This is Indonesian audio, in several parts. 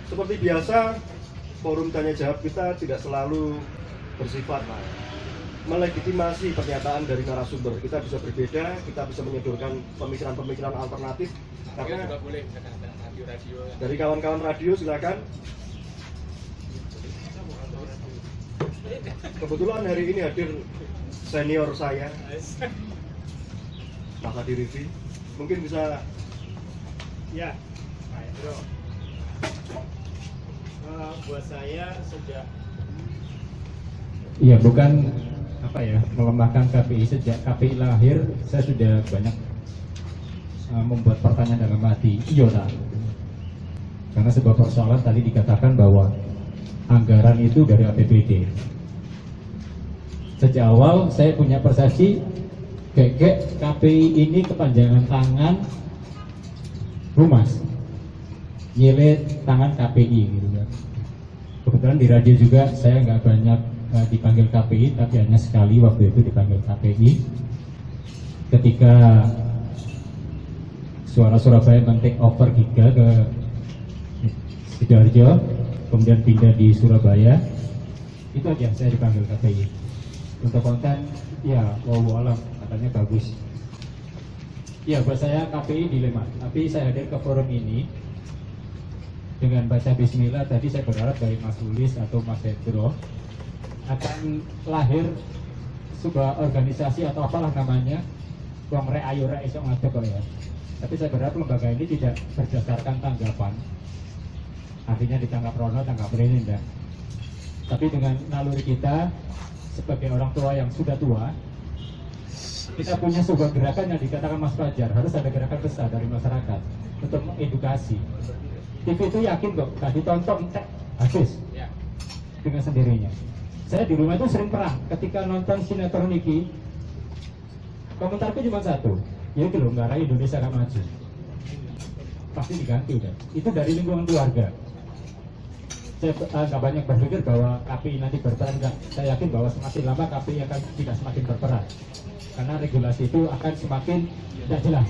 Seperti biasa, forum tanya jawab kita tidak selalu bersifat melegitimasi pernyataan dari narasumber. Kita bisa berbeda, kita bisa menyodorkan pemikiran-pemikiran alternatif. Karena juga boleh radio-radio. Dari kawan-kawan radio silakan. Kebetulan hari ini hadir senior saya, Pak Hadi Rifi. Mungkin bisa. Ya, Pak Hendro. Buat saya sudah. Iya, bukan apa ya, melemahkan KPI. Sejak KPI lahir, saya sudah banyak membuat pertanyaan dalam hati. Iya, karena sebuah persoalan tadi dikatakan bahwa anggaran itu dari APBD. Sejak awal saya punya persepsi kayak KPI ini kepanjangan tangan Humas, nyilet tangan KPI gitu kan. Kebetulan di radio juga saya nggak banyak dipanggil KPI, tapi hanya sekali waktu itu dipanggil KPI ketika Suara Surabaya men-take over Giga ke Sidoarjo, kemudian pindah di Surabaya. Itu aja saya dipanggil KPI. Untuk konten, ya wow alam katanya bagus. Ya, buat saya KPI dilema. Tapi saya hadir ke forum ini dengan baca Bismillah. Tadi saya berharap dari Mas Lulis atau Mas Hendro akan lahir sebuah organisasi atau apalah namanya, wong rek ayo rek iso ngadeg kok ya. Tapi saya berharap lembaga ini tidak berdasarkan tanggapan. Artinya ditangkap Rono, tangkap Rene enggak. Tapi dengan naluri kita sebagai orang tua yang sudah tua, kita punya sebuah gerakan yang dikatakan Mas Fajar, harus ada gerakan besar dari masyarakat untuk mengedukasi. TV itu yakin kok, gak ditonton habis dengan sendirinya. Saya di rumah itu sering perang, ketika nonton sinetron ini, komentarku cuma satu, yaitu loh, nggak Indonesia gak maju, pasti diganti udah. Itu dari lingkungan keluarga. Saya nggak banyak berpikir bahwa KPI nanti berperan, enggak. Saya yakin bahwa semakin lama KPI akan tidak semakin berperan, karena regulasi itu akan semakin tidak jelas.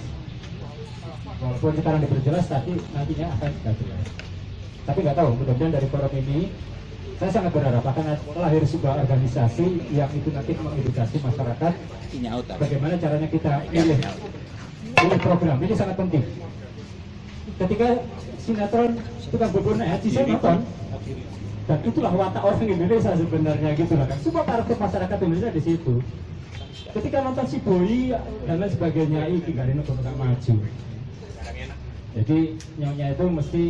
Walaupun sekarang diperjelas, tapi nantinya akan tidak jelas. Tapi nggak tahu, mudah-mudahan dari forum ini saya sangat berharap akan lahir sebuah organisasi yang itu nanti mengedukasi masyarakat bagaimana caranya kita pilih program. Ini sangat penting. Ketika sinetron tukang bubur naik haji, saya nonton, dan itulah watak orang Indonesia sebenarnya gitu lah kan. Semua target masyarakat Indonesia di situ. Ketika nonton si Boy dan lain sebagainya, iki gak ada nonton maju. Jadi nyonya itu mesti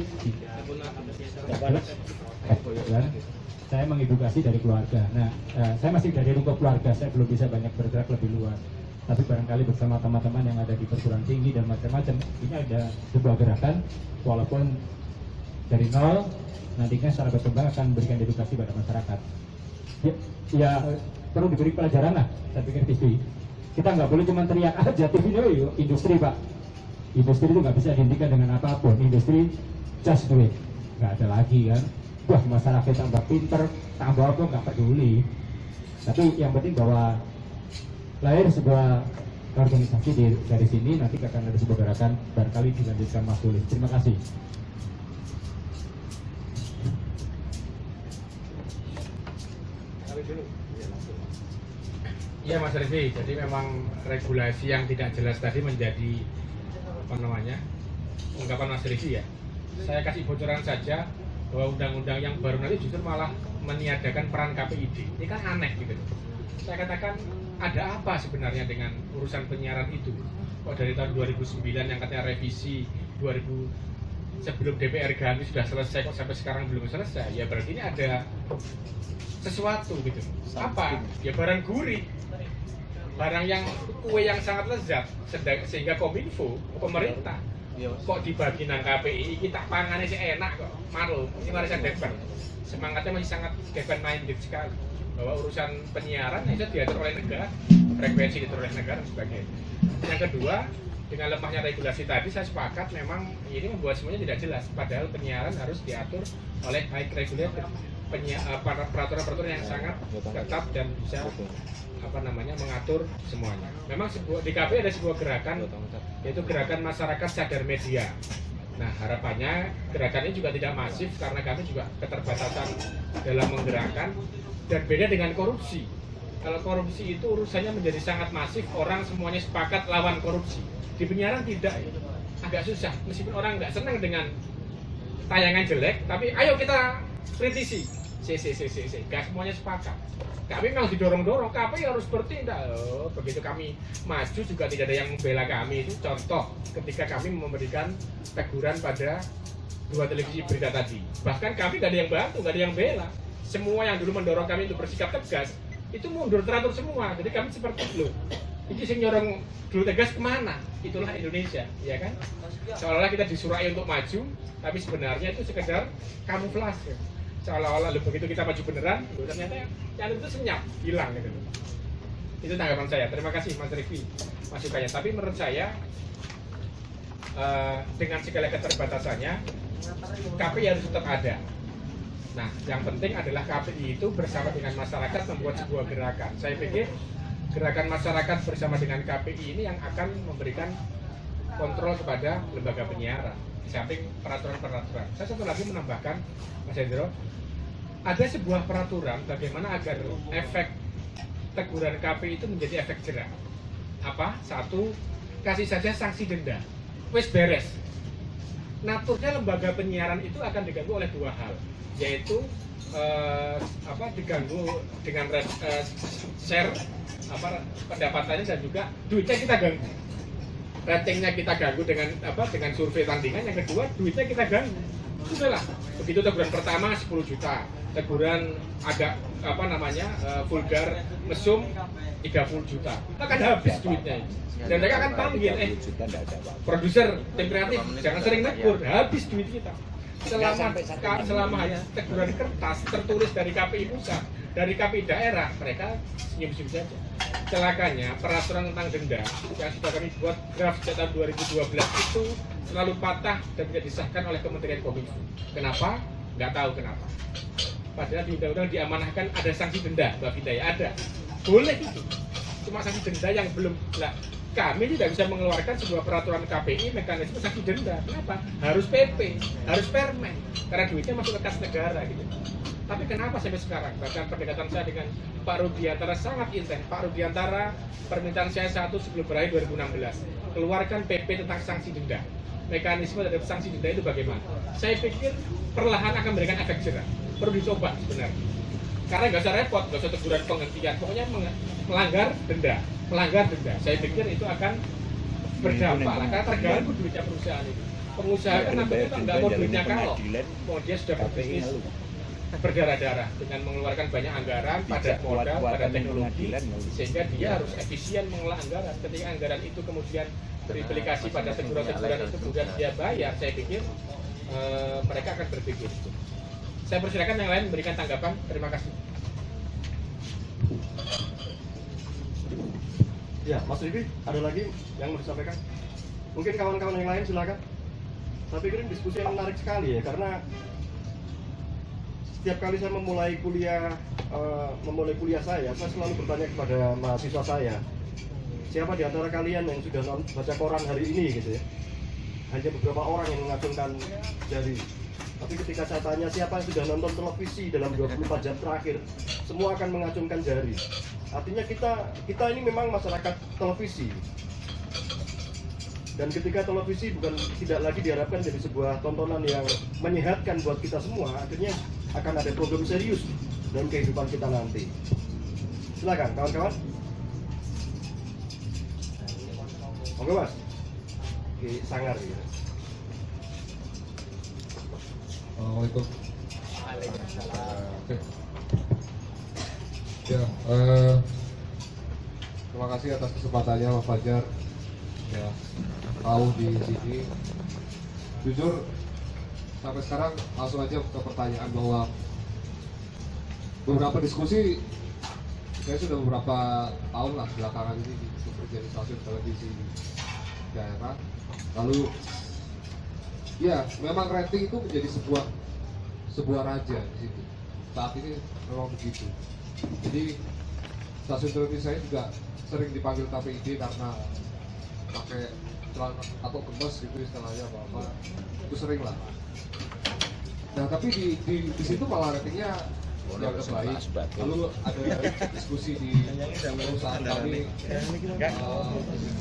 saya mengedukasi dari keluarga. Nah, saya masih dari lingkup keluarga, saya belum bisa banyak bergerak lebih luas. Tapi barangkali bersama teman-teman yang ada di perguruan tinggi dan macam-macam, ini ada sebuah gerakan, walaupun dari nol, nantinya secara berkembang akan memberikan edukasi pada masyarakat. Ya perlu diberi pelajaran lah, saya pikir TV. Kita nggak boleh cuma teriak aja, TV ini industri Pak. Industri itu nggak bisa dihentikan dengan apapun. Industri just do it, nggak ada lagi kan. Wah, masyarakat tambah pinter, tambah apa nggak peduli. Tapi yang penting bahwa lahir sebuah organisasi dari sini, nanti akan ada sebuah gerakan, barangkali dilanjutkan Mas Tulis. Terima kasih. Iya Mas Revi, jadi memang regulasi yang tidak jelas tadi menjadi apa namanya ungkapan Mas Revi ya. Saya kasih bocoran saja bahwa undang-undang yang baru nanti justru malah meniadakan peran KPID. Ini kan aneh gitu. Saya katakan ada apa sebenarnya dengan urusan penyiaran itu? Kok dari tahun 2009 yang katanya revisi 2000 sebelum DPR ganti sudah selesai, kok sampai sekarang belum selesai? Ya berarti ini ada sesuatu gitu. Apa? Ya barang gurih, barang yang kue yang sangat lezat, sehingga Kominfo, pemerintah, kok dibagi nang KPI, kita pangannya sih enak kok, malu, ini marisan depan. Semangatnya masih sangat depan minded sekali, bahwa urusan penyiaran itu diatur oleh negara, frekuensi diatur oleh negara dan sebagainya. Yang kedua, dengan lemahnya regulasi tadi, saya sepakat memang ini membuat semuanya tidak jelas, padahal penyiaran harus diatur oleh high regulator, peraturan-peraturan yang sangat ketat dan bisa apa namanya mengatur semuanya. Memang di KPI ada sebuah gerakan, yaitu gerakan masyarakat sadar media. Nah, harapannya gerakan ini juga tidak masif karena kami juga keterbatasan dalam menggerakkan, dan beda dengan korupsi. Kalau korupsi itu urusannya menjadi sangat masif, orang semuanya sepakat lawan korupsi. Di penyiaran tidak, agak susah. Meskipun orang nggak senang dengan tayangan jelek, tapi ayo kita kritisi. Gak semuanya sepakat. Kami memang didorong-dorong, KPI harus bertindak. Begitu kami maju juga tidak ada yang membela kami. Itu contoh ketika kami memberikan teguran pada 2 televisi berita tadi. Bahkan kami gak ada yang bantu, gak ada yang bela. Semua yang dulu mendorong kami untuk bersikap tegas, itu mundur teratur semua. Jadi kami seperti loh, ini sing nyorong dulu tegas kemana? Itulah Indonesia, ya kan? Seolah-olah kita disurai untuk maju, tapi sebenarnya itu sekedar kamuflase. Seolah-olah begitu kita maju beneran, ternyata yang itu senyap, hilang gitu. Itu tanggapan saya. Terima kasih Mas Rifki masukannya. Tapi menurut saya dengan segala keterbatasannya, KPI harus tetap ada. Nah, yang penting adalah KPI itu bersama dengan masyarakat membuat sebuah gerakan. Saya pikir gerakan masyarakat bersama dengan KPI ini yang akan memberikan kontrol kepada lembaga penyiaran. Di samping peraturan-peraturan. Saya satu lagi menambahkan, Mas Hendro, ada sebuah peraturan bagaimana agar efek teguran KPI itu menjadi efek jerah. Apa? Satu, kasih saja sanksi denda. Wes beres. Naturnya lembaga penyiaran itu akan diganggu oleh 2 hal, yaitu diganggu dengan share pendapatannya, dan juga duitnya kita ganggu. Ratingnya kita ganggu dengan dengan survei tandingan. Yang kedua, duitnya kita ganggu. Sudahlah, begitu teguran pertama 10 juta, teguran agak vulgar, mesum 30 juta, akan habis duitnya. Dan mereka akan panggil, produser tim kreatif jangan sering negur, habis duit kita. Selama hanya teguran kertas tertulis dari KPI pusat, dari KPI daerah, mereka senyum-senyum saja. Celakanya peraturan tentang denda yang sudah kami buat draft sejak tahun 2012 itu selalu patah dan tidak disahkan oleh Kementerian Kominfo. Kenapa? Nggak tahu kenapa. Padahal di undang-undang diamanahkan ada sanksi denda, Mbak Fidaya, ada. Boleh itu. Cuma sanksi denda yang belum. Nah, kami tidak bisa mengeluarkan sebuah peraturan KPI mekanisme sanksi denda. Kenapa? Harus PP, harus permen. Karena duitnya masuk ke kas negara gitu. Tapi kenapa sampai sekarang? Bahkan pendekatan saya dengan Pak Rudiantara sangat intens. Pak Rudiantara, permintaan saya satu sebelum berakhir 2016. Keluarkan PP tentang sanksi denda. Mekanisme terhadap sanksi denda itu bagaimana? Saya pikir perlahan akan memberikan efek jerah. Perlu dicoba sebenarnya. Karena nggak usah repot, nggak usah teguran penghentian. Pokoknya melanggar denda. Melanggar denda. Saya pikir itu akan berdampak lah. Karena terganggu duitnya perusahaan itu. Pengusaha kan nampaknya nggak mau duitnya kalau mau dia sudah berbisnis berdarah-darah dengan mengeluarkan banyak anggaran pada modal, pada teknologi, sehingga dia harus efisien mengelola anggaran. Ketika anggaran itu kemudian berimplikasi pada teguran-teguran itu kemudian dia bayar, saya pikir mereka akan berpikir. Saya persilakan yang lain memberikan tanggapan. Terima kasih. Ya, Mas Rifki, ada lagi yang mau disampaikan? Mungkin kawan-kawan yang lain silakan. Saya pikir ini diskusi yang menarik sekali ya, karena setiap kali saya memulai kuliah saya selalu bertanya kepada mahasiswa saya, siapa di antara kalian yang sudah baca koran hari ini gitu ya. Hanya beberapa orang yang mengacungkan jari. Tapi ketika saya tanya siapa yang sudah nonton televisi dalam 24 jam terakhir, semua akan mengacungkan jari. Artinya kita ini memang masyarakat televisi. Dan ketika televisi tidak lagi diharapkan jadi sebuah tontonan yang menyehatkan buat kita semua, akhirnya akan ada problem serius dalam kehidupan kita nanti. Silakan kawan-kawan. Oke Mas. Oke, sangar ya. Assalamualaikum. Oke. Ya, terima kasih atas kesempatannya Mas Fajar. Ya, tahu di sini. Jujur, sampai sekarang langsung aja ke pertanyaan bahwa beberapa diskusi saya sudah beberapa tahun lah belakangan ini bekerja di stasiun televisi daerah. Lalu ya memang rating itu menjadi sebuah raja di situ. Saat ini memang begitu. Jadi stasiun televisi saya juga sering dipanggil KPID karena pakai kinclong atau gemes gitu istilahnya apa itu sering lah. Nah tapi di situ malah ratingnya dianggap baik. Lalu ada diskusi di perusahaan kami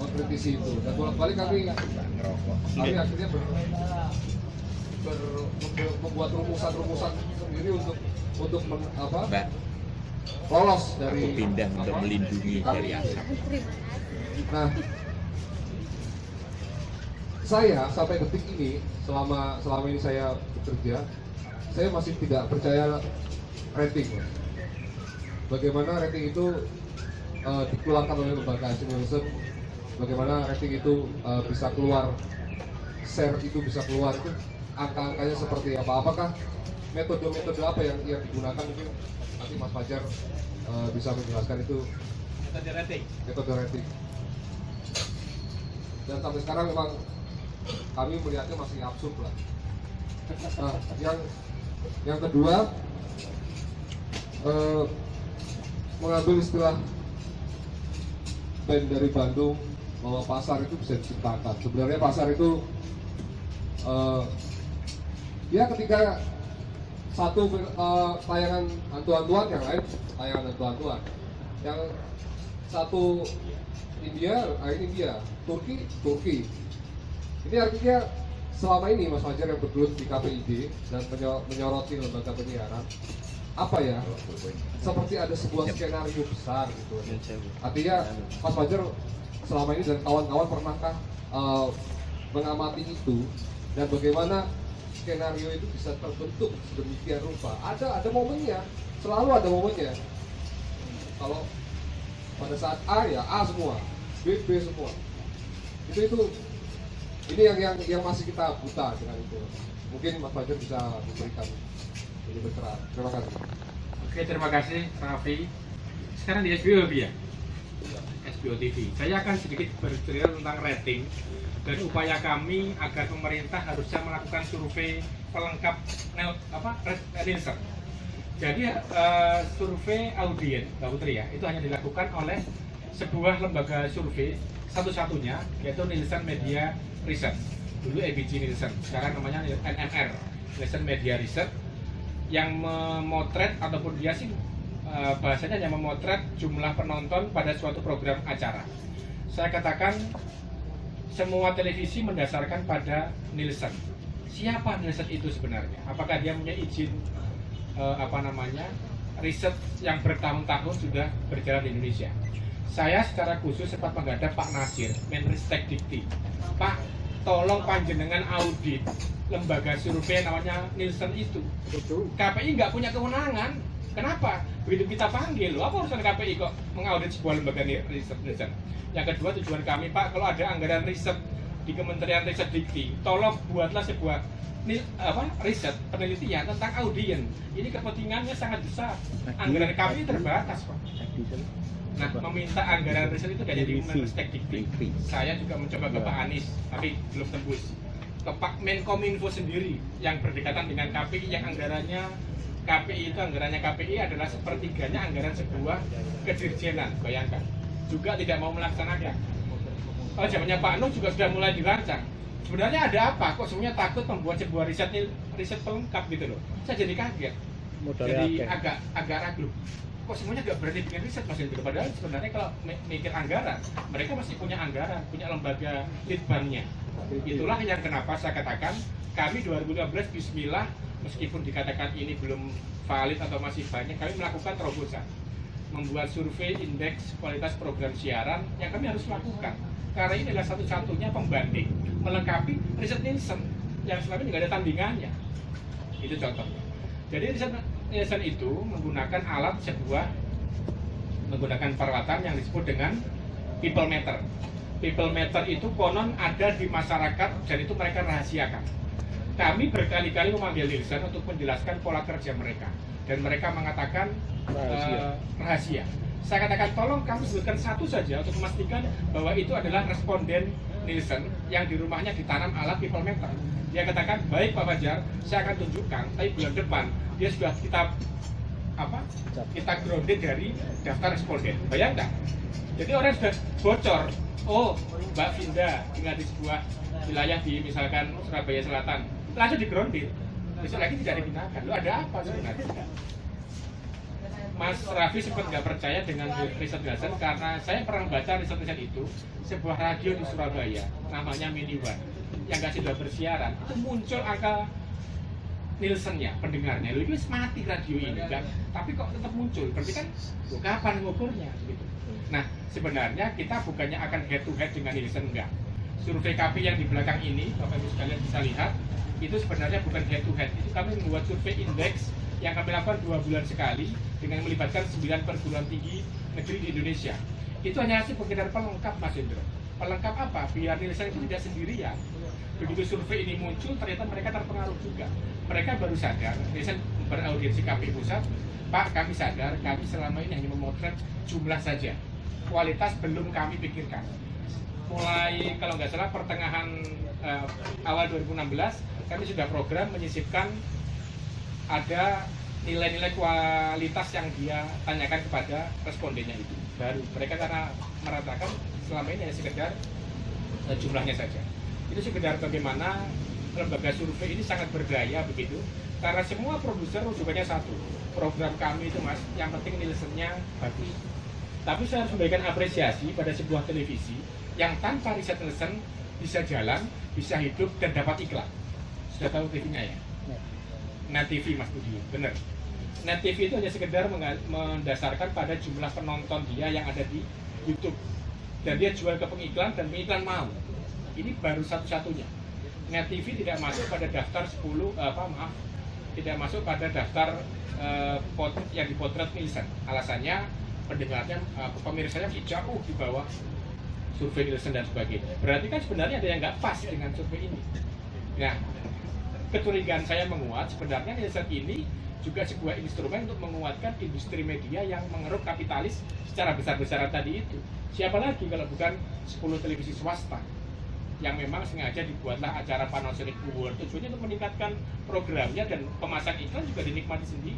mengkritisi itu dan bolak-balik kami akhirnya membuat rumusan sendiri untuk lolos dari pindah untuk melindungi dari asap. Nah, saya sampai detik ini selama ini saya bekerja, saya masih tidak percaya rating. Bagaimana rating itu dikeluarkan oleh lembaga Nielsen, bagaimana rating itu bisa keluar, share itu bisa keluar, itu angka-angkanya seperti apa? Apakah metode-metode apa yang digunakan? Mungkin nanti Mas Fajar bisa menjelaskan itu metode rating. Dan sampai sekarang memang kami melihatnya masih absurd lah. Nah, yang kedua, mengambil istilah band dari Bandung bahwa pasar itu bisa diciptakan. Sebenarnya pasar itu ya ketika satu tayangan hantu-hantuan, yang lain tayangan hantu-hantuan, yang satu India, Turki. Ini artinya selama ini Mas Fajar yang bergelut di KPID dan menyoroti lembaga penyiaran, apa ya? Seperti ada sebuah skenario besar gitu. Artinya Mas Fajar selama ini dan kawan-kawan pernahkah mengamati itu dan bagaimana skenario itu bisa terbentuk sedemikian rupa? Ada momennya, selalu ada momennya. Kalau pada saat A ya A semua, B semua. Itu ini yang masih kita buta dengan itu. Mungkin Mas Fajar bisa memberikan ini bercerah. Terima kasih. Oke, terima kasih Raffi. Sekarang di SBO ya, SBO TV. Saya akan sedikit bercerita tentang rating dan upaya kami agar pemerintah harusnya melakukan survei pelengkap Nielsen. Jadi survei audien, Mbak Putri ya, itu hanya dilakukan oleh sebuah lembaga survei satu-satunya, yaitu Nielsen Media Research. Dulu EBG Nielsen, sekarang namanya NMR, Nielsen Media Research, yang memotret ataupun dia sih bahasanya hanya memotret jumlah penonton pada suatu program acara. Saya katakan semua televisi mendasarkan pada Nielsen. Siapa Nielsen itu sebenarnya? Apakah dia punya izin riset yang bertahun-tahun sudah berjalan di Indonesia? Saya secara khusus sempat menghadap Pak Nasir, Menristek Dikti. Pak, tolong panjenengan audit lembaga survei namanya Nielsen itu. KPI nggak punya kewenangan. Kenapa? Begitu kita panggil, loh, apa urusan KPI kok mengaudit sebuah lembaga riset Nielsen? Yang kedua, tujuan kami, Pak, kalau ada anggaran riset di Kementerian Riset Dikti, tolong buatlah sebuah riset penelitian tentang audien. Ini kepentingannya sangat besar. Anggaran kami terbatas, Pak. Nah, meminta anggaran riset itu dari Menristek Dikti. Saya juga mencoba ke Pak Anies, tapi belum tembus. Ke Pak Menkominfo sendiri yang berdekatan dengan KPI, yang anggarannya KPI adalah sepertiganya anggaran sebuah kedirjenan, bayangkan. Juga tidak mau melaksanakan. Kalau zamannya Pak Nuh juga sudah mulai dirancang. Sebenarnya ada apa? Kok semuanya takut membuat sebuah riset pelengkap gitu loh. Saya jadi kaget. Jadi agak ragu. Kok semuanya nggak berani bikin riset Mas Hendro? Padahal sebenarnya kalau mikir anggaran, mereka masih punya anggaran, punya lembaga litbangnya. Itulah yang kenapa saya katakan kami 2015 bismillah, meskipun dikatakan ini belum valid atau masih banyak, kami melakukan terobosan, membuat survei indeks kualitas program siaran yang kami harus lakukan. Karena ini adalah satu-satunya pembanding melengkapi riset Nielsen yang selama ini nggak ada tandingannya. Itu contohnya. Jadi riset Nielsen itu menggunakan menggunakan peralatan yang disebut dengan people meter. People meter itu konon ada di masyarakat dan itu mereka rahasiakan. Kami berkali-kali memanggil Nielsen untuk menjelaskan pola kerja mereka dan mereka mengatakan rahasia. Saya katakan tolong kamu sebutkan satu saja untuk memastikan bahwa itu adalah responden Nielsen yang di rumahnya ditanam alat people meter. Dia katakan, baik Pak Fajar, saya akan tunjukkan, tapi bulan depan dia sudah kita kita grounded dari daftar responden. Bayangkan, jadi orang sudah bocor, oh Mbak Vinda tinggal di sebuah wilayah di misalkan Surabaya Selatan, langsung di grounded, besok lagi tidak digunakan. Lu ada apa sebenarnya? Mas Raffi sempat nggak percaya dengan riset Nielsen karena saya pernah baca riset itu, sebuah radio di Surabaya namanya Mini One yang sudah bersiaran itu muncul angka Nielsennya, pendengarnya, lu itu mati radio ini kan, tapi kok tetap muncul, berarti kan kapan ngukurnya gitu. Nah sebenarnya kita bukannya akan head to head dengan Nielsen, enggak. Survei KPI yang di belakang ini, Bapak Ibu sekalian bisa lihat, itu sebenarnya bukan head to head, itu kami membuat survei indeks yang kami lakukan 2 bulan sekali dengan melibatkan 9 perguruan tinggi negeri di Indonesia. Itu hanya hasil sekedar pelengkap, Mas Indro. Pelengkap apa? Biar Nielsen itu tidak sendirian. Begitu survei ini muncul, ternyata mereka terpengaruh juga. Mereka baru sadar, Nielsen beraudiensi KPI pusat, Pak, kami sadar, kami selama ini hanya memotret jumlah saja. Kualitas belum kami pikirkan. Mulai, kalau nggak salah, pertengahan awal 2016, kami sudah program menyisipkan ada nilai-nilai kualitas yang dia tanyakan kepada respondennya itu. Baru mereka karena meratakan selama ini hanya sekedar jumlahnya saja. Itu sekedar bagaimana lembaga survei ini sangat berdaya begitu, karena semua produser rujukannya satu, program kami itu Mas, yang penting Nielsennya bagus. Tapi saya harus memberikan apresiasi pada sebuah televisi yang tanpa riset Nielsen bisa jalan, bisa hidup dan dapat iklan. Sudah tahu TV-nya ya? Net TV Mas Budi, bener. Net TV itu hanya sekedar mendasarkan pada jumlah penonton dia yang ada di YouTube, dan dia jual ke pengiklan dan pengiklan mau. Ini baru satu-satunya. Net TV tidak masuk pada daftar 10, tidak masuk pada daftar yang dipotret Nielsen. Alasannya pendengarnya, pemirsanya jauh di bawah survei Nielsen dan sebagainya. Berarti kan sebenarnya ada yang nggak pas dengan survei ini. Nah, kecurigaan saya menguat, sebenarnya Nielsen ini juga sebuah instrumen untuk menguatkan industri media yang mengeruk kapitalis secara besar-besaran tadi itu. Siapa lagi kalau bukan 10 televisi swasta yang memang sengaja dibuatlah acara Panasonic Award, tujuannya untuk meningkatkan programnya dan pemasang iklan juga dinikmati sendiri.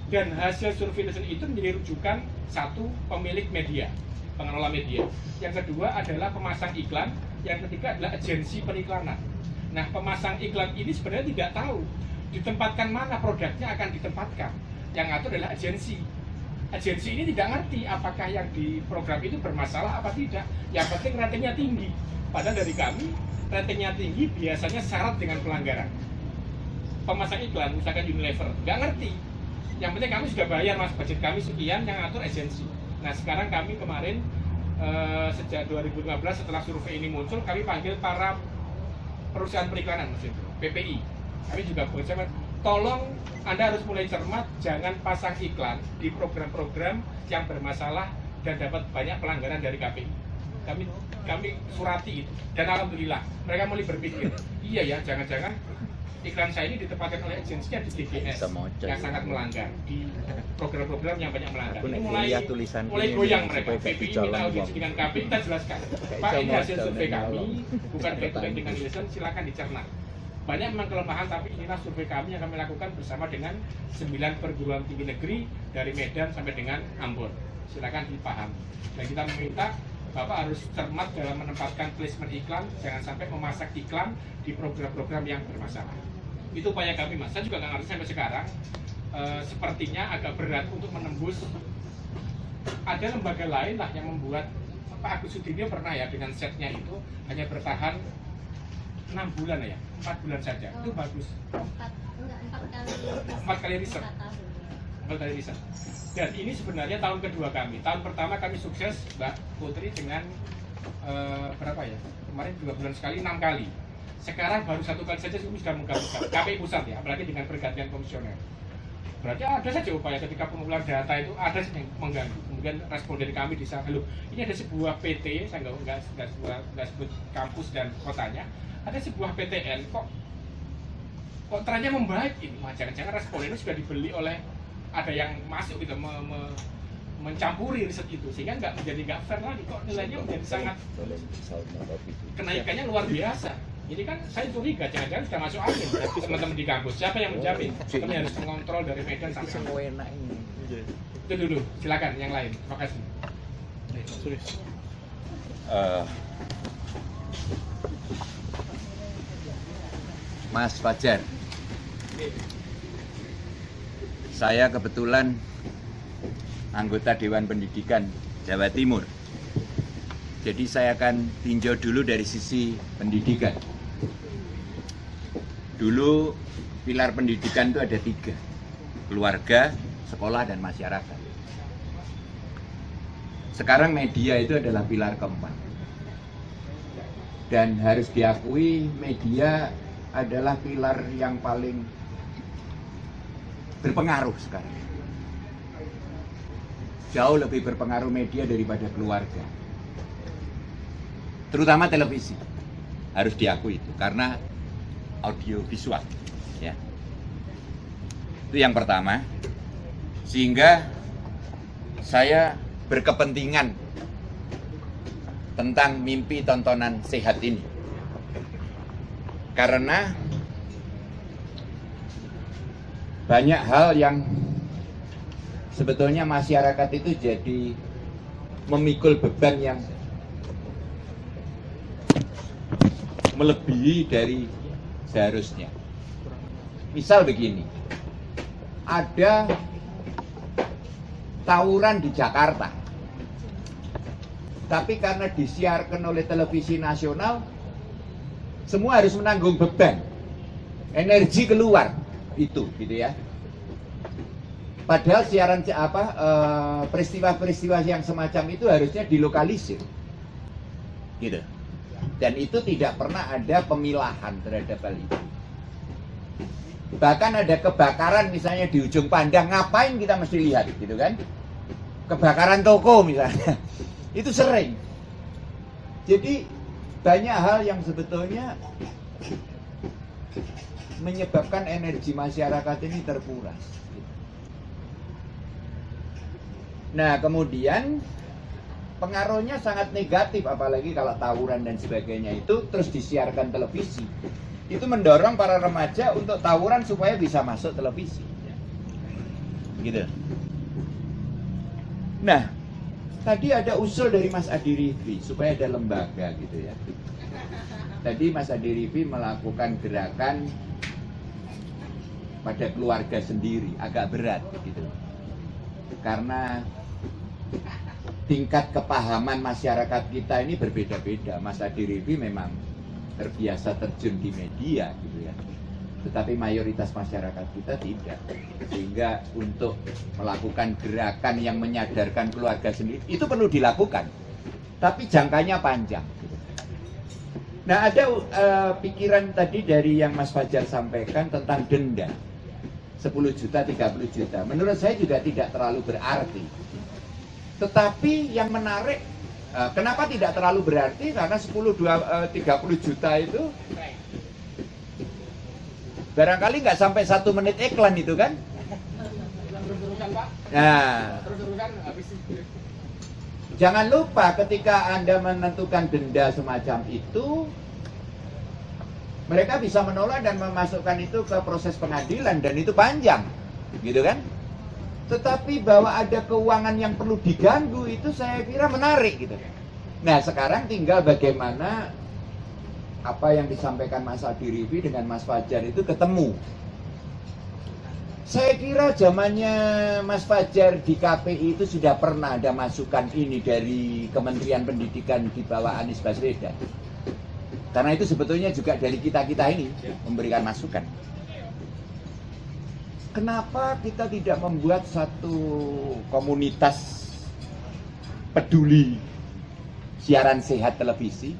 Dan hasil survei Nielsen itu menjadi rujukan satu, pemilik media, pengelola media. Yang kedua adalah pemasang iklan, yang ketiga adalah agensi periklanan. Nah, pemasang iklan ini sebenarnya tidak tahu ditempatkan mana produknya akan ditempatkan. Yang ngatur adalah agensi. Agensi ini tidak ngerti apakah yang di program itu bermasalah apa tidak. Yang penting ratingnya tinggi. Padahal dari kami, ratingnya tinggi biasanya syarat dengan pelanggaran. Pemasang iklan, misalkan Unilever, nggak ngerti. Yang penting kami sudah bayar Mas, budget kami sekian, yang ngatur agensi. Nah, sekarang kami kemarin, sejak 2015 setelah survei ini muncul, kami panggil para perusahaan periklanan, PPI. Kami juga bersama, tolong Anda harus mulai cermat, jangan pasang iklan di program-program yang bermasalah dan dapat banyak pelanggaran dari KPI. Kami surati itu, dan alhamdulillah mereka mulai berpikir, iya ya, jangan-jangan iklan saya ini ditempatkan oleh agensinya di DGS yang sangat melanggar, di program-program yang banyak melanggar. Ini mulai goyang mereka. PPI minta audiensi dengan KPI, kita jelaskan, Pak, ini hasil survei kami, bukan baik-baik dengan Nielsen, silakan dicerna. Banyak memang kelemahan, tapi inilah survei kami yang kami lakukan bersama dengan 9 perguruan tinggi negeri dari Medan sampai dengan Ambon. Silakan dipahami. Dan kita meminta Bapak harus cermat dalam menempatkan placement iklan, jangan sampai memasak iklan di program-program yang bermasalah. Itu upaya kami, Mas. Saya juga nggak ngerti sampai sekarang, sepertinya agak berat untuk menembus. Ada lembaga lain lah yang membuat, Pak Agus Sudibyo pernah ya dengan setnya itu hanya bertahan 6 bulan ya, 4 bulan saja. Itu bagus. 4 kali riset. 4 kali riset. Dan ini sebenarnya tahun kedua kami. Tahun pertama kami sukses, Mbak Putri, dengan berapa ya? Kemarin 2 bulan sekali, 6 kali. Sekarang baru 1 kali saja kami sudah menggabungkan KPI pusat ya, apalagi dengan pergantian komisioner. Berarti ada saja upaya ketika pengumpulan data itu ada yang mengganggu. Kemudian responden kami di sana, ini ada sebuah PT, saya nggak sebut kampus dan kotanya, ada sebuah PTN kok trennya membaik ini. Jangan-jangan responden itu sudah dibeli oleh, ada yang masuk gitu mencampuri riset itu, sehingga nggak fair lagi, kok nilainya menjadi sangat, kenaikannya luar biasa. Ini kan saya curiga, jangan-jangan sudah masuk angin teman-teman di kampus. Siapa yang menjamin? Kami harus mengontrol dari Medan sampai Itu dulu, silakan yang lain. Terima kasih. Mas Fajar, saya kebetulan anggota Dewan Pendidikan Jawa Timur. Jadi saya akan tinjau dulu dari sisi pendidikan. Dulu pilar pendidikan itu ada 3, keluarga, sekolah, dan masyarakat. Sekarang media itu adalah pilar keempat. Dan harus diakui media adalah pilar yang paling berpengaruh sekarang. Jauh lebih berpengaruh media daripada keluarga. Terutama televisi. Harus diakui itu karena audio visual, ya. Itu yang pertama. Sehingga saya berkepentingan tentang mimpi tontonan sehat ini. Karena banyak hal yang sebetulnya masyarakat itu jadi memikul beban yang melebihi dari seharusnya. Misal begini, ada tawuran di Jakarta, tapi karena disiarkan oleh televisi nasional, semua harus menanggung beban, energi keluar itu, gitu ya. Padahal siaran peristiwa-peristiwa yang semacam itu harusnya dilokalisir, gitu. Dan itu tidak pernah ada pemilahan terhadap hal itu. Bahkan ada kebakaran misalnya di ujung pandang, ngapain kita mesti lihat, gitu kan? Kebakaran toko misalnya, itu sering. Jadi banyak hal yang sebetulnya menyebabkan energi masyarakat ini terkuras. Nah, kemudian pengaruhnya sangat negatif, apalagi kalau tawuran dan sebagainya itu terus disiarkan televisi. Itu mendorong para remaja untuk tawuran supaya bisa masuk televisi. Gitu. Nah, tadi ada usul dari Mas Adi Rifi supaya ada lembaga gitu ya. Tadi Mas Adi Rifi melakukan gerakan pada keluarga sendiri, agak berat gitu. Karena tingkat kepahaman masyarakat kita ini berbeda-beda. Mas Adi Rifi memang terbiasa terjun di media gitu ya. Tetapi mayoritas masyarakat kita tidak. Sehingga untuk melakukan gerakan yang menyadarkan keluarga sendiri, itu perlu dilakukan. Tapi jangkanya panjang. Nah, ada pikiran tadi dari yang Mas Fajar sampaikan tentang denda. 10 juta, 30 juta. Menurut saya juga tidak terlalu berarti. Tetapi yang menarik, kenapa tidak terlalu berarti? Karena 30 juta itu barangkali nggak sampai 1 menit iklan itu kan? Nah, jangan lupa ketika Anda menentukan denda semacam itu, mereka bisa menolak dan memasukkan itu ke proses pengadilan dan itu panjang, gitu kan? Tetapi bahwa ada keuangan yang perlu diganggu itu saya kira menarik gitu. Nah, sekarang tinggal bagaimana apa yang disampaikan Mas Adi Rifi dengan Mas Fajar itu ketemu. Saya kira zamannya Mas Fajar di KPI itu sudah pernah ada masukan ini dari Kementerian Pendidikan di bawah Anies Baswedan. Karena itu sebetulnya juga dari kita-kita ini memberikan masukan. Kenapa kita tidak membuat satu komunitas peduli siaran sehat televisi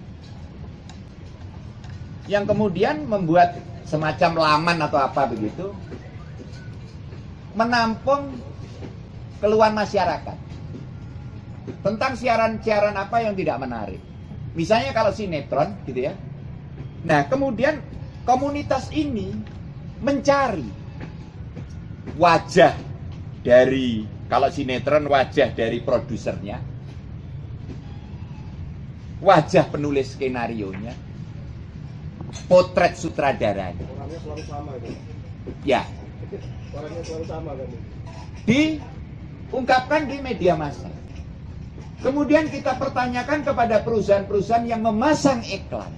yang kemudian membuat semacam laman atau apa begitu, menampung keluhan masyarakat tentang siaran-siaran apa yang tidak menarik. Misalnya kalau sinetron gitu ya. Nah, kemudian komunitas ini mencari wajah dari, kalau sinetron wajah dari produsernya, wajah penulis skenarionya, potret sutradaranya. Orangnya selalu sama itu. Ya. Orangnya selalu sama kan. ungkapkan di media massa. Kemudian kita pertanyakan kepada perusahaan-perusahaan yang memasang iklan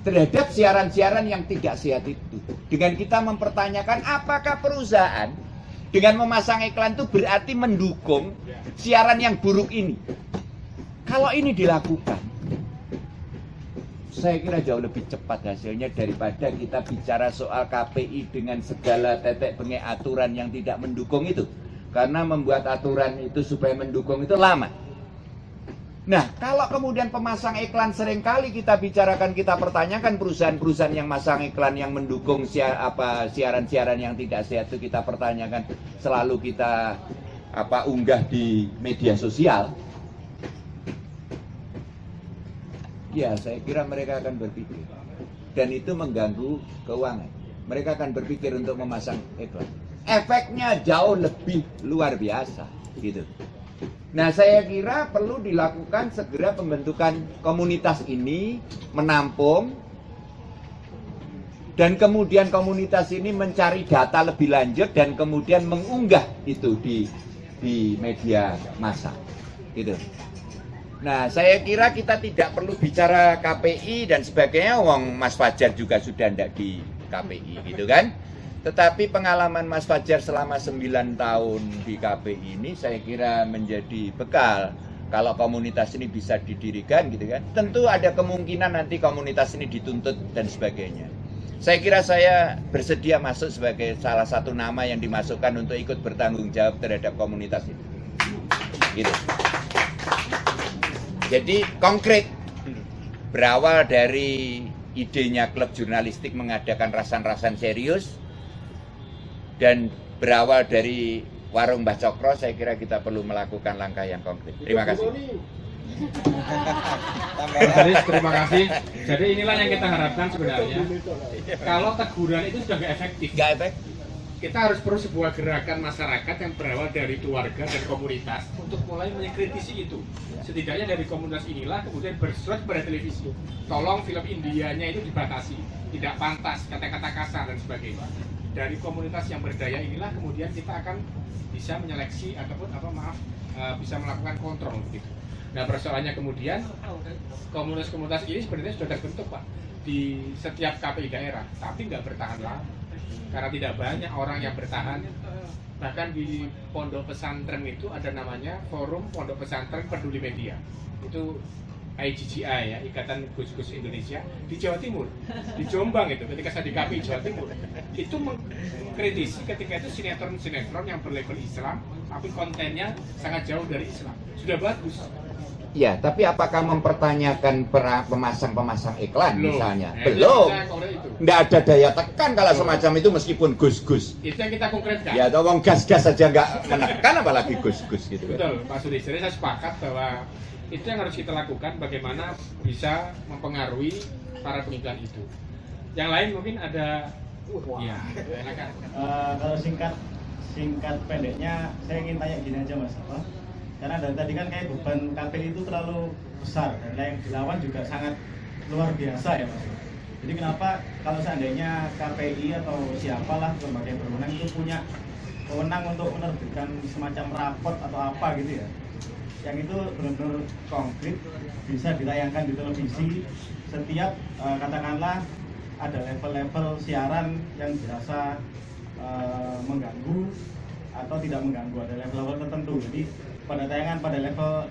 terhadap siaran-siaran yang tidak sehat itu. Dengan kita mempertanyakan apakah perusahaan dengan memasang iklan itu berarti mendukung siaran yang buruk ini. Kalau ini dilakukan, saya kira jauh lebih cepat hasilnya daripada kita bicara soal KPI dengan segala tetek bengek aturan yang tidak mendukung itu. Karena membuat aturan itu supaya mendukung itu lama. Nah, kalau kemudian pemasang iklan seringkali kita bicarakan, kita pertanyakan perusahaan-perusahaan yang masang iklan yang mendukung siaran-siaran yang tidak sehat itu kita pertanyakan, selalu kita unggah di media sosial. Ya, saya kira mereka akan berpikir, dan itu mengganggu keuangan. Mereka akan berpikir untuk memasang iklan. Efeknya jauh lebih luar biasa, gitu. Nah, saya kira perlu dilakukan segera pembentukan komunitas ini, menampung, dan kemudian komunitas ini mencari data lebih lanjut dan kemudian mengunggah itu di media massa, gitu. Nah, saya kira kita tidak perlu bicara KPI dan sebagainya, wong Mas Fajar juga sudah tidak di KPI, gitu kan? Tetapi pengalaman Mas Fajar selama 9 tahun di KPI ini saya kira menjadi bekal. Kalau komunitas ini bisa didirikan, gitu kan? Tentu ada kemungkinan nanti komunitas ini dituntut dan sebagainya. Saya kira saya bersedia masuk sebagai salah satu nama yang dimasukkan untuk ikut bertanggung jawab terhadap komunitas itu. Gitu. Jadi konkret, berawal dari idenya klub jurnalistik mengadakan rasan-rasan serius, dan berawal dari warung Mbah Cokro, saya kira kita perlu melakukan langkah yang konkret. Terima kasih. Jadi terima kasih. Jadi inilah yang kita harapkan sebenarnya. Kalau teguran itu sudah nggak efektif. Nggak efektif. Kita harus perlu sebuah gerakan masyarakat yang berawal dari keluarga dan komunitas untuk mulai mengkritisi itu. Setidaknya dari komunitas inilah kemudian bersurat pada televisi. Tolong film Indianya itu dibatasi, tidak pantas, kata-kata kasar dan sebagainya. Dari komunitas yang berdaya inilah kemudian kita akan bisa menyeleksi ataupun bisa melakukan kontrol begitu. Nah, persoalannya kemudian komunitas-komunitas ini sebenarnya sudah terbentuk, Pak, di setiap KPI daerah, tapi nggak bertahan lama karena tidak banyak orang yang bertahan. Bahkan di pondok pesantren itu ada namanya Forum Pondok Pesantren Peduli Media. Itu IGGI ya, Ikatan Gus-Gus Indonesia di Jawa Timur, di Jombang itu. Ketika saya di KPI Jawa Timur, itu mengkritisi ketika itu sinetron-sinetron yang berlabel Islam, tapi kontennya sangat jauh dari Islam. Sudah bagus. Ya, tapi apakah mempertanyakan pemasang-pemasang iklan misalnya? Belum. Nggak ada daya tekan kalau semacam itu meskipun gus-gus. Itu yang kita konkretkan. Ya, atau wong gas-gas saja nggak menekan apalagi gus-gus gitu. Betul, Pak Sudi. Jadi saya sepakat bahwa itu yang harus kita lakukan, bagaimana bisa mempengaruhi para pengiklan itu. Yang lain mungkin ada. Ya, silakan. Kalau singkat pendeknya, saya ingin tanya gini aja, Mas. Karena dari tadi kan kayak beban KPI itu terlalu besar dan yang dilawan juga sangat luar biasa ya, Mas. Jadi kenapa kalau seandainya KPI atau siapalah lembaga yang berwenang itu punya wewenang untuk menerbitkan semacam raport atau apa gitu ya, yang itu benar-benar konkret, bisa ditayangkan di televisi setiap katakanlah ada level-level siaran yang dirasa mengganggu atau tidak mengganggu, ada level-level tertentu. Jadi pada tayangan pada level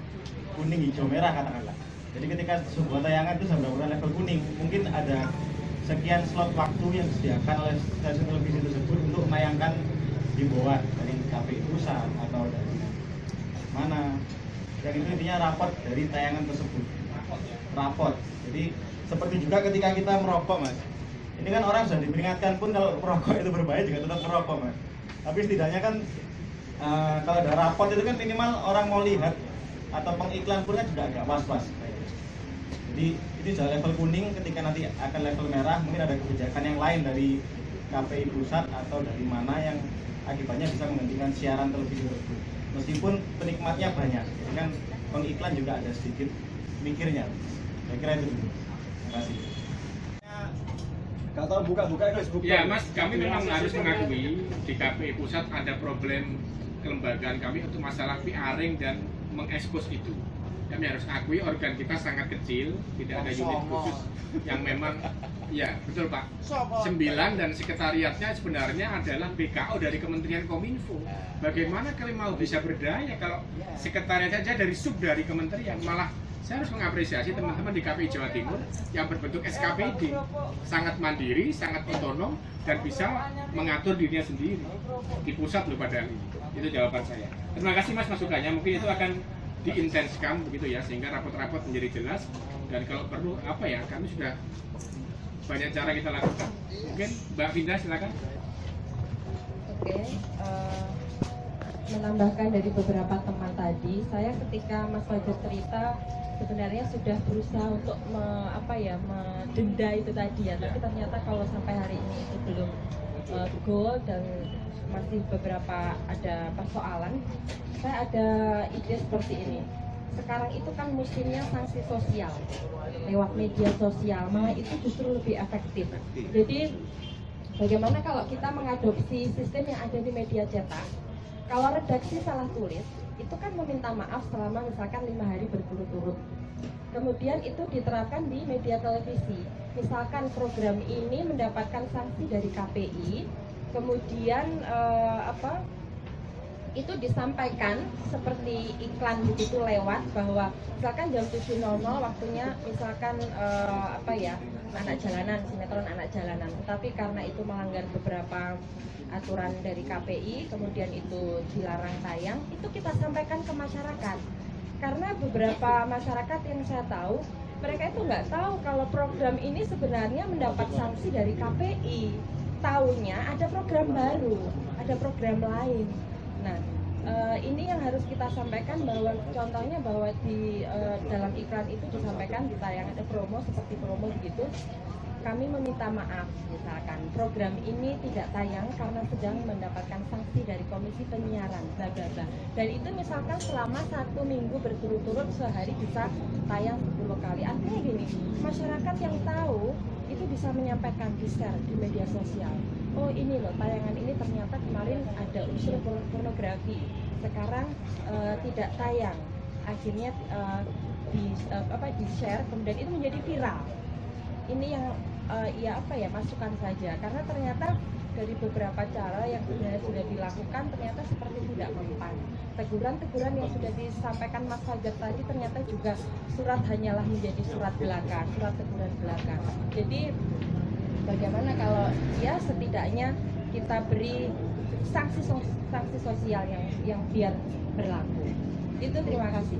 kuning, hijau, merah katakanlah. Jadi ketika sebuah tayangan itu sudah berada level kuning, mungkin ada sekian slot waktu yang disediakan oleh stasiun televisi tersebut untuk menayangkan himbauan dari KPI pusat atau dari mana. Yang itu intinya raport dari tayangan tersebut. Raport. Jadi seperti juga ketika kita merokok, Mas. Ini kan orang sudah diperingatkan pun kalau merokok itu berbahaya juga tetap merokok, Mas. Tapi setidaknya kan kalau ada raport itu kan minimal orang mau lihat atau pengiklan pun kan juga agak was-was. Jadi ini sudah level kuning, ketika nanti akan level merah mungkin ada kebijakan yang lain dari KPI pusat atau dari mana yang akibatnya bisa menghentikan siaran televisi tersebut. Meskipun penikmatnya banyak, jadi kan pengiklan juga ada sedikit mikirnya. Saya kira itu dulu. Terima kasih. Gak tahu buka-buka Facebook. Ya Mas, kami memang harus mengakui di KPI Pusat ada problem kelembagaan kami untuk masalah PR-ing dan mengekspos itu. Kami harus akui organ kita sangat kecil, tidak ada unit khusus yang memang, ya betul Pak. 9 dan sekretariatnya sebenarnya adalah BKO dari Kementerian Kominfo. Bagaimana kalian mau bisa berdaya kalau sekretariat saja dari sub dari kementerian? Malah saya harus mengapresiasi teman-teman di KPI Jawa Timur yang berbentuk SKPD, sangat mandiri, sangat otonom, dan bisa mengatur dirinya sendiri. Di pusat loh padahal ini. Itu jawaban saya. Terima kasih Mas masukannya, mungkin itu akan diintenskan begitu ya, sehingga rapot-rapot menjadi jelas, dan kalau perlu apa ya, kami sudah banyak cara kita lakukan. Mungkin Mbak Vinda silakan. Oke, menambahkan dari beberapa teman tadi, saya ketika Mas Fajar cerita sebenarnya sudah berusaha untuk mendenda itu tadi ya, tapi ternyata kalau sampai hari ini itu belum goal dan masih beberapa ada persoalan. Saya ada ide seperti ini. Sekarang itu kan musimnya sanksi sosial lewat media sosial, malah itu justru lebih efektif. Jadi bagaimana kalau kita mengadopsi sistem yang ada di media cetak? Kalau redaksi salah tulis, itu kan meminta maaf selama misalkan 5 hari berturut-turut. Kemudian itu diterapkan di media televisi. Misalkan program ini mendapatkan sanksi dari KPI, kemudian itu disampaikan seperti iklan begitu lewat bahwa misalkan jam 7.00 waktunya misalkan anak jalanan, sinetron anak jalanan, tetapi karena itu melanggar beberapa aturan dari KPI, kemudian itu dilarang tayang, itu kita sampaikan ke masyarakat. Karena beberapa masyarakat yang saya tahu, mereka itu nggak tahu kalau program ini sebenarnya mendapat sanksi dari KPI. Taunya ada program baru, ada program lain. Nah, ini yang harus kita sampaikan, bahwa contohnya bahwa di dalam iklan itu disampaikan di tayangan ada promo seperti promo begitu. Kami meminta maaf, misalkan program ini tidak tayang karena sedang mendapatkan sanksi dari Komisi Penyiaran, bla bla bla. Dan itu misalkan selama 1 minggu berturut-turut sehari bisa tayang 10 kali. Artinya gini, masyarakat yang tahu itu bisa menyampaikan di share di media sosial. Oh ini loh, tayangan ini ternyata kemarin ada unsur pornografi, sekarang tidak tayang. Akhirnya di share, kemudian itu menjadi viral. Ini yang masukan saja, karena ternyata dari beberapa cara yang sebenarnya sudah dilakukan ternyata seperti tidak mempan. Teguran-teguran yang sudah disampaikan Mas Fajar tadi ternyata juga surat hanyalah menjadi surat belaka, surat teguran belaka. Jadi bagaimana kalau ya setidaknya kita beri sanksi sosial yang biar berlaku. Itu terima kasih.